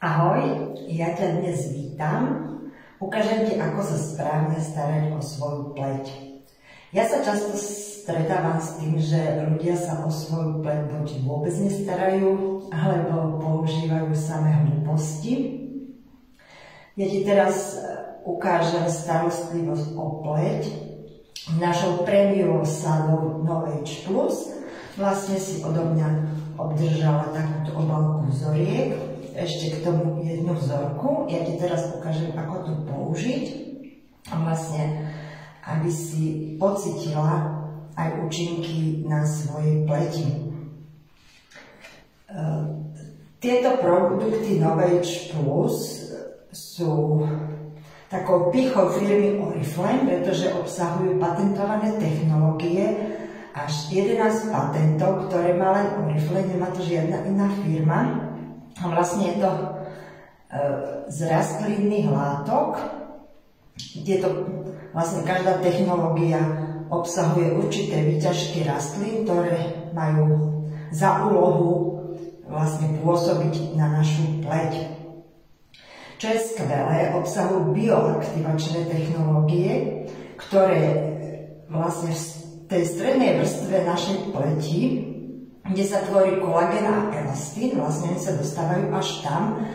Ahoj, ja ťa dnes vítam. Ukážem ti, ako sa správne starať o svoju pleť. Ja sa často stretávam s tým, že ľudia sa o svoju pleť buď vôbec nestarajú, alebo používajú samé hlúposti. Ja ti teraz ukážem starostlivosť o pleť našou prémiovou sadou Novage Plus. Vlastne si odo mňa obdržala takúto obálku vzoriek. Ešte k tomu jednu vzorku. Ja ti teraz ukážem, ako to použiť. A vlastne, aby si pocítila aj účinky na svojej pleti. Tieto produkty Novage Plus sú takou pýchou firmy Oriflame, pretože obsahujú patentované technológie, až 11 patentov, ktoré má len Oriflame, nemá to žiadna iná firma. A vlastne je to z rastlinných látok, kde to vlastne každá technológia obsahuje určité výťažky rastlín, ktoré majú za úlohu vlastne pôsobiť na našu pleť. Čo je skvelé, obsahujú bioaktivačné technológie, ktoré vlastne v tej strednej vrstve našej pleti, kde sa tvorí kolagén a elastín, vlastne sa dostávajú až tam.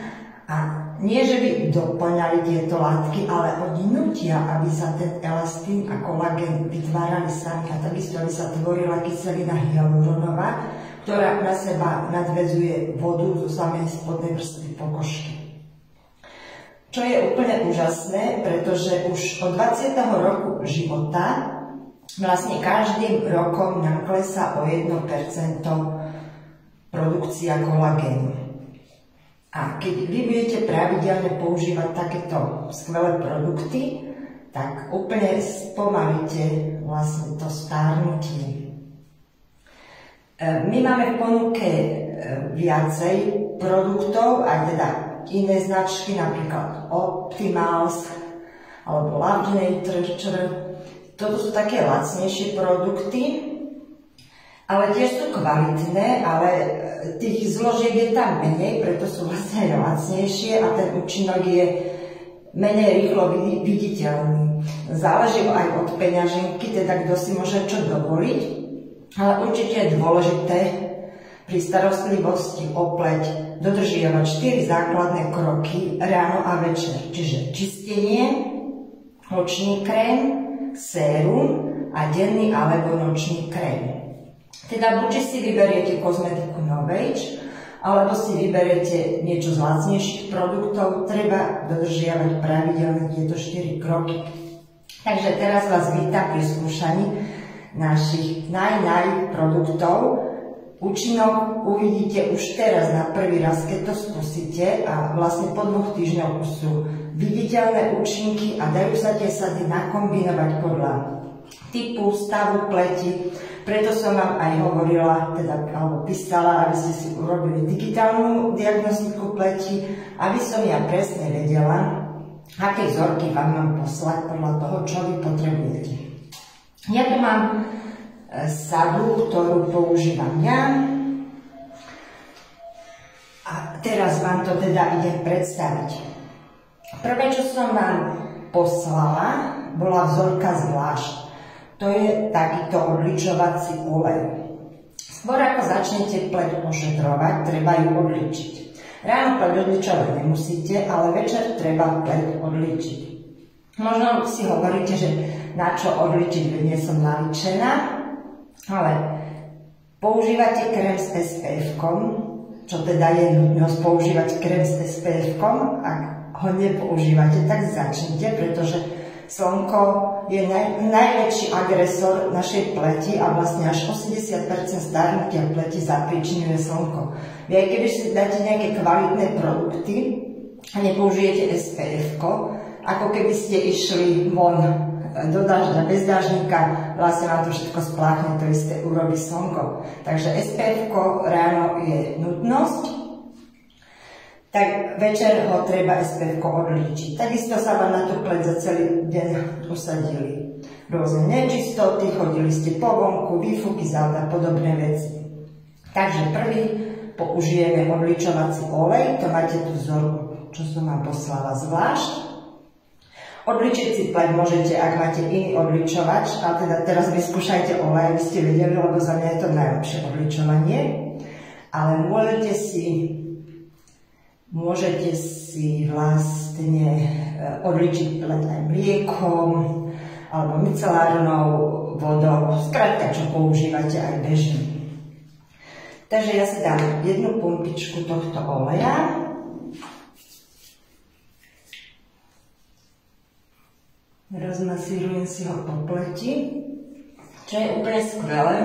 A nie, že by doplňali tieto látky, ale oni nutia, aby sa ten elastín a kolagén vytvárali sami a takisto, aby sa tvorila kyselina hyaluronová, ktorá na seba nadväzuje vodu zo samej spodnej vrstvy pokožky. Čo je úplne úžasné, pretože už od 20. roku života vlastne každým rokom nám klesá o 1% produkcia kolagénu. A keď vy budete pravidelne používať takéto skvelé produkty, tak úplne spomalíte vlastne to stárnutie. My máme v ponuke viacej produktov, aj teda iné značky, napríklad Optimals alebo Love Nature. Toto sú také lacnejšie produkty, ale tiež sú kvalitné, ale tých zložiek je tam menej, preto sú vlastne aj lacnejšie a ten účinok je menej rýchlo viditeľný. Záleží aj od peňaženky, teda kto si môže čo dovoliť, ale určite je dôležité pri starostlivosti o pleť dodržiavať 4 základné kroky ráno a večer, čiže čistenie, očný krém, sérum a denný alebo nočný krém. Teda buď si vyberiete kozmetiku Novage, alebo si vyberiete niečo z lacnejších produktov, treba dodržiavať pravidelne tieto 4 kroky. Takže teraz vás vítam pri skúšaní našich produktov. Účinok uvidíte už teraz na prvý raz, keď to skúsite a vlastne po 2 týždňoch už sú viditeľné účinky a dajú sa tie sady nakombinovať podľa typu, stavu pleti. Preto som vám aj hovorila, alebo písala, aby ste si urobili digitálnu diagnostiku pleti, aby som ja presne vedela, aké vzorky vám mám poslať podľa toho, čo vy potrebujete. Ja tu mám sadu, ktorú používam ja. A teraz vám to teda idem predstaviť. Prvé, čo som vám poslala, bola vzorka zvlášť. To je takýto odličovací olej. Skôr ako začnete pleť ošetrovať, treba ju odličiť. Ráno pleť odličovať nemusíte, ale večer treba pleť odličiť. Možno si hovoríte, že na čo odličiť, veď nie som naličená, ale používate krém s SPF-kom, čo teda je nutnosť používať krém s SPF-kom. Ak ho nepoužívate, tak začnite, pretože slnko je najväčší agresor našej pleti a vlastne až 80% starnutia pleti zapríčinuje slnko. Vy aj keby si dáte nejaké kvalitné produkty a nepoužijete SPF-ko, ako keby ste išli von do dažďa, bez dažníka, vlastne vám to všetko spláchne, to isté urobí slnko. Takže SPF-ko ráno je nutnosť, tak večer ho treba SPF-ko odlíčiť. Takisto sa vám na tú pleť za celý deň usadili rôzne nečistoty, chodili ste po vonku, výfuky z auta, podobné veci. Takže použijeme odličovací olej, to máte tú vzorku, čo som vám poslala zvlášť. Odličiť si pleť môžete, ak máte iný odličovač, ale teda teraz vyskúšajte olej, aby ste vedeli, lebo za mňa je to najlepšie odličovanie. Ale môžete si vlastne odličiť pleť aj mliekom, alebo micelárnou vodou, skrátka, čo používate aj bežne. Takže ja si dám jednu pumpičku tohto oleja. Rozmasírujem si ho po pleti, čo je úplne skvelé.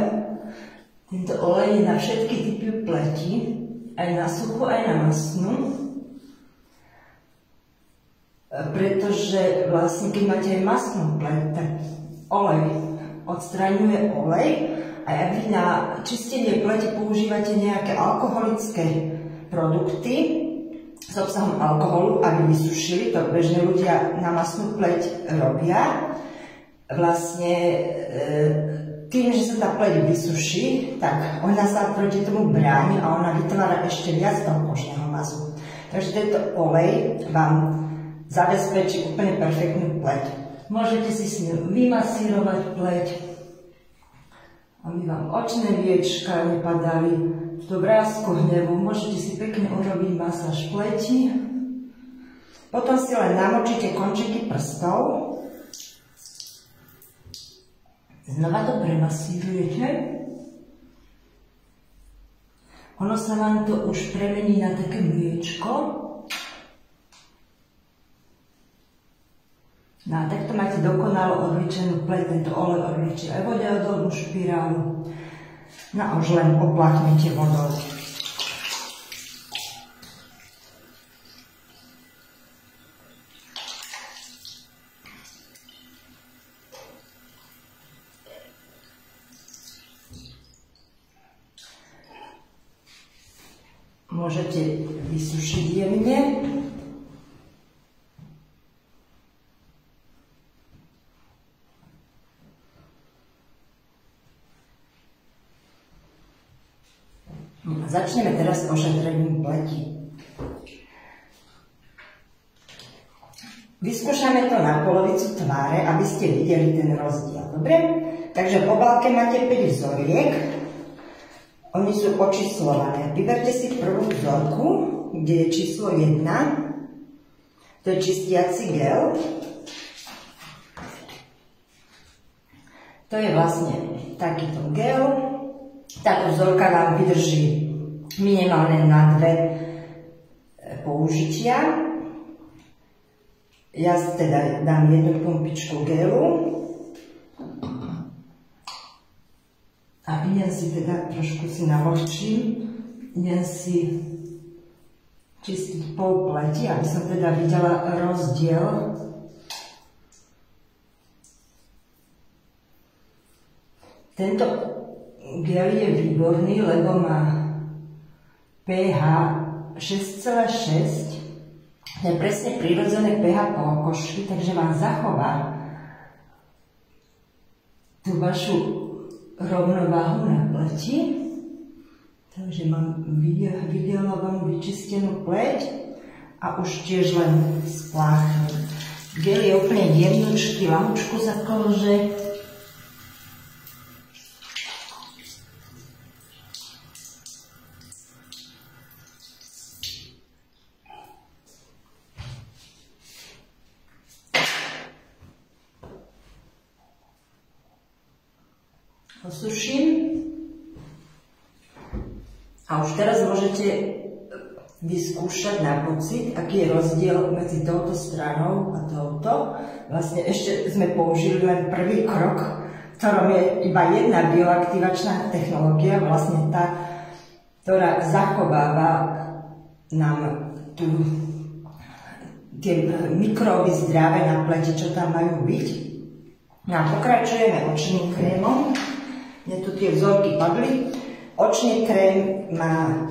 Tento olej je na všetky typy pleti, aj na suchú, aj na masnú. Pretože vlastne, keď máte aj masnú pleť, tak olej odstraňuje olej. A ak vy na čistenie pleti používate nejaké alkoholické produkty s obsahom alkoholu, aby vysušili, to bežne ľudia na masnú pleť robia, vlastne tým, že sa tá pleť vysuší, tak ona sa proti tomu bráni a ona vytvára ešte viac toho kožného mazu. Takže tento olej vám zabezpečí úplne perfektnú pleť. Môžete si s ním vymasírovať pleť, aby vám očné viečka nepadali v tú vrásku hnevu. Môžete si pekne urobiť masáž pleti. Potom si len namočíte končeky prstov. Znova to premasírujete. Ono sa vám to už premení na také mliečko. No a takto máte dokonalo odličenú pleť, tento olej odličí aj vodoodolnú špirálu. No a už len oplachnete vodou. Môžete vysušiť jemne. Začneme teraz ošetrením pleti. Vyskúšame to na polovicu tváre, aby ste videli ten rozdiel. Dobre? Takže v obálke máte 5 vzoriek. Oni sú očíslované. Vyberte si prvú vzorku, kde je číslo 1. To je čistiaci gel. To je vlastne takýto gel. Táto vzorka vám vydrží minimálne na 2 použitia. Ja teda dám jednu pumpičku gelu a idem si teda trošku navlhčím, idem si čistiť pol pleti, aby som teda videla rozdiel. Tento gel je výborný, lebo má pH 6,6. To je presne prirodzené pH pokožky, takže vám zachová tú vašu rovnováhu na pleti. Takže mám videovom vyčistenú pleť a už tiež len spláchnem. Gel je úplne jemnučký, lahučku zakolže. Osuším a už teraz môžete vyskúšať na pocit, aký je rozdiel medzi touto stranou a touto. Vlastne ešte sme použili len prvý krok, v ktorom je iba jedna bioaktivačná technológia, vlastne tá, ktorá zachováva nám tie mikróby zdravé na pleti, čo tam majú byť. No a pokračujeme očným krémom. Mne tu tie vzorky padli. Očný krém má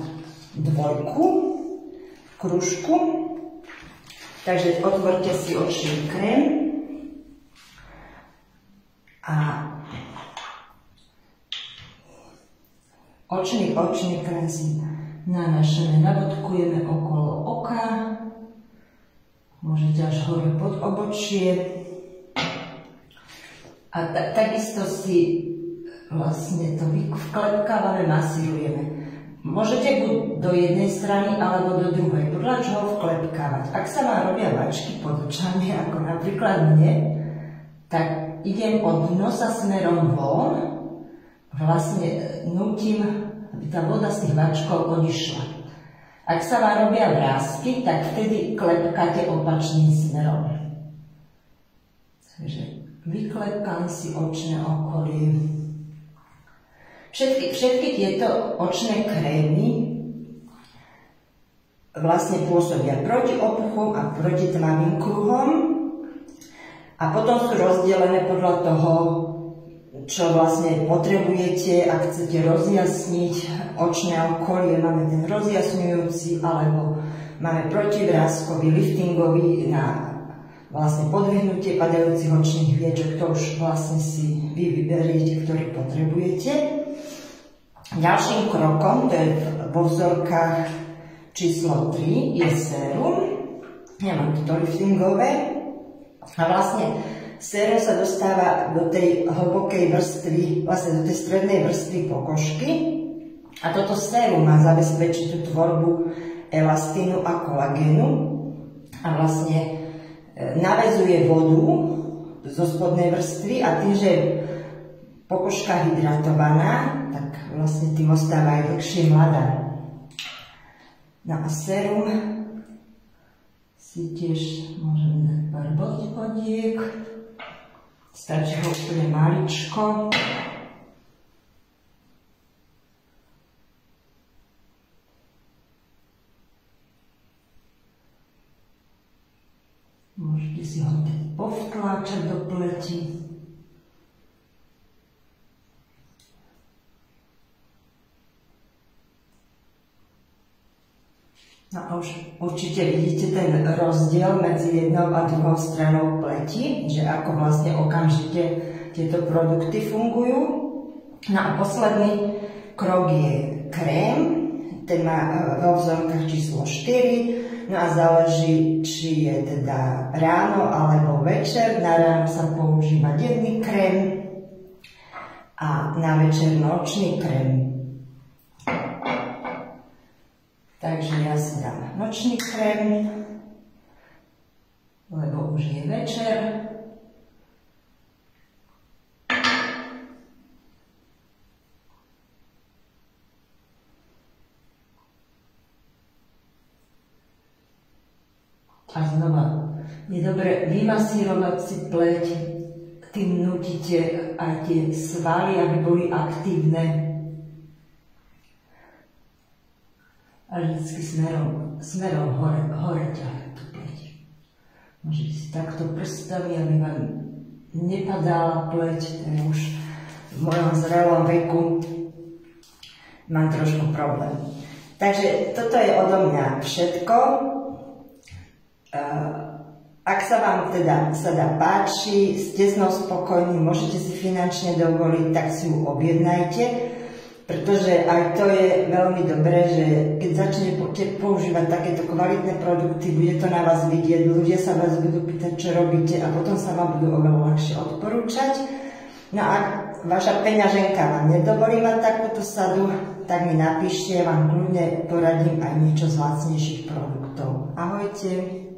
2 v krúžku. Takže otvorte si očný krém. A očný krém si nanášame, nabodkujeme okolo oka, môžete až hore pod obočie. A takisto si vlastne to vklepkávame, masírujeme. Môžete buď do jednej strany, alebo do druhej, podľa čoho vklepkávať. Ak sa vám robia vačky pod očami, ako napríklad mne, tak idem od nosa smerom von, vlastne nutím, aby tá voda z tých vačkov odišla. Ak sa vám robia vrásky, tak vtedy klepkáte opačným smerom. Takže vyklepkám si očné okolie. Všetky tieto očné krémy vlastne pôsobia proti opuchom a proti tmavým kruhom a potom sú rozdelené podľa toho, čo vlastne potrebujete. Ak chcete rozjasniť očné okolie, máme ten rozjasňujúci, alebo máme protivráskový, liftingový na vlastne podvihnutie padajúcich očných hviečok. To už vlastne si vy vyberiete, ktorý potrebujete. Ďalším krokom, to je vo vzorkách číslo 3, je sérum. Ja mám to liftingové. A vlastne sérum sa dostáva do tej hlbokej vrstvy, vlastne do tej strednej vrstvy pokožky. A toto sérum má zabezpečiť tú tvorbu elastínu a kolagénu. A vlastne naväzuje vodu zo spodnej vrstvy a tým, že je pokožka hydratovaná, tak vlastne tým ostáva aj dlhšie mladá. No a sérum si tiež môžeme dať pár bodiek. Stačí ho úplne maličko. Môžete si ho povtláčať do pleti. No a už určite vidíte ten rozdiel medzi jednou a druhou stranou pleti, že ako vlastne okamžite tieto produkty fungujú. No a posledný krok je krém, ten má vo vzorkách číslo 4. No a záleží, či je teda ráno alebo večer. Na ráno sa používa denný krém a na večer nočný krém. Takže ja si dám nočný krém, lebo už je večer. A znova, je dobre vymasírovať si pleť, tým nutíte aj tie svaly, aby boli aktívne. A vždycky smerom hore ťahať tú pleť. Môžete si takto prstami, aby vám nepadala pleť, to je už v mojom zrelom veku, mám trošku problém. Takže toto je odo mňa všetko. Ak sa vám teda sada páči, ste s ňou spokojní, môžete si finančne dovoliť, tak si ju objednajte, pretože aj to je veľmi dobré, že keď začnete používať takéto kvalitné produkty, bude to na vás vidieť, ľudia sa vás budú pýtať, čo robíte a potom sa vám budú oveľa ľahšie odporúčať. No a ak vaša peňaženka vám nedovolí mať takúto sadu, tak mi napíšte, vám kľudne poradím aj niečo z lacnejších produktov. Ahojte.